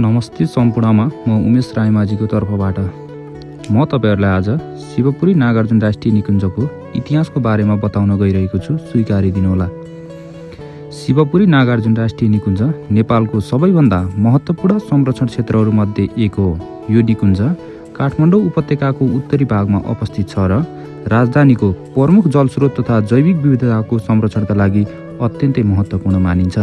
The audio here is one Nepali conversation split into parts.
नमस्ते सम्पूर्णमा म उमेश रायमाझीको तर्फबाट म तपाईहरुलाई आज शिवपुरी नागार्जुन राष्ट्रिय निकुञ्जको इतिहासको बारेमा बताउन गइरहेको छु। स्वीकारी दिनुहोला। शिवपुरी नागार्जुन राष्ट्रिय निकुञ्ज नेपालको सबैभन्दा महत्त्वपूर्ण संरक्षण क्षेत्रहरूमध्ये एक हो। यो निकुञ्ज काठमाडौँ उपत्यकाको उत्तरी भागमा अवस्थित छ र राजधानीको प्रमुख जलस्रोत तथा जैविक विविधताको संरक्षणका लागि अत्यन्तै महत्त्वपूर्ण मानिन्छ।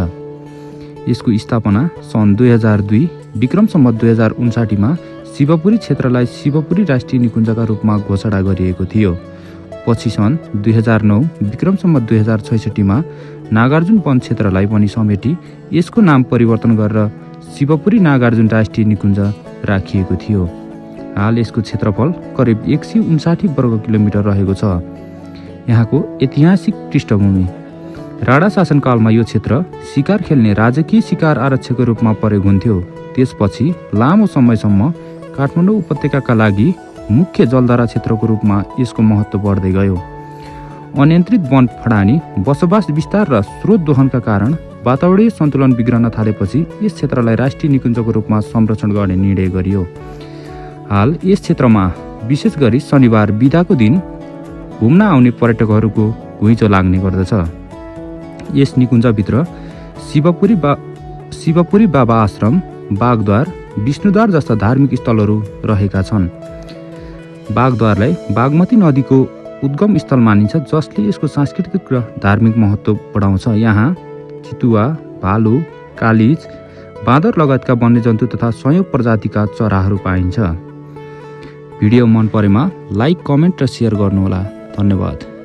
यसको स्थापना सन् 2002 विक्रम सम्वत 2059 मा शिवपुरी क्षेत्रलाई शिवपुरी राष्ट्रिय निकुञ्जका रूपमा घोषणा गरिएको थियो। पछि सन् 2009 विक्रम सम्वत 2066 मा नागार्जुन वन क्षेत्रलाई पनि समेटी यसको नाम परिवर्तन गरेर शिवपुरी नागार्जुन राष्ट्रिय निकुञ्ज राखिएको थियो। हाल यसको क्षेत्रफल करिब 159 वर्ग किलोमिटर रहेको छ। यहाँको ऐतिहासिक पृष्ठभूमि। राणा शासनकालमा यो क्षेत्र शिकार खेल्ने राजकीय शिकार आरक्षको रूपमा प्रयोग हुन्थ्यो। त्यसपछि लामो समयसम्म काठमाडौँ उपत्यकाका लागि मुख्य जलधारा क्षेत्रको रूपमा यसको महत्त्व बढ्दै गयो। अनियन्त्रित वन फडानी, बसोबास विस्तार र स्रोत दोहनका कारण वातावरणीय सन्तुलन बिग्रन थालेपछि यस क्षेत्रलाई राष्ट्रिय निकुञ्जको रूपमा संरक्षण गर्ने निर्णय गरियो। हाल यस क्षेत्रमा विशेष गरी शनिबार बिदाको दिन घुम्न आउने पर्यटकहरूको घुइँचो लाग्ने गर्दछ। यस निकुञ्जभित्र शिवपुरी बाबा आश्रम, बागद्वार, विष्णुद्वार जस्ता धार्मिक स्थलहरू रहेका छन्। बागद्वारलाई बागमती नदीको उद्गम स्थल मानिन्छ, जसले यसको सांस्कृतिक र धार्मिक महत्त्व बढाउँछ। यहाँ चितुवा, भालु, कालिज, बाँदर लगायतका वन्यजन्तु तथा सयौं प्रजातिका चराहरू पाइन्छ। भिडियो मन परेमा लाइक, कमेन्ट र सेयर गर्नुहोला। धन्यवाद।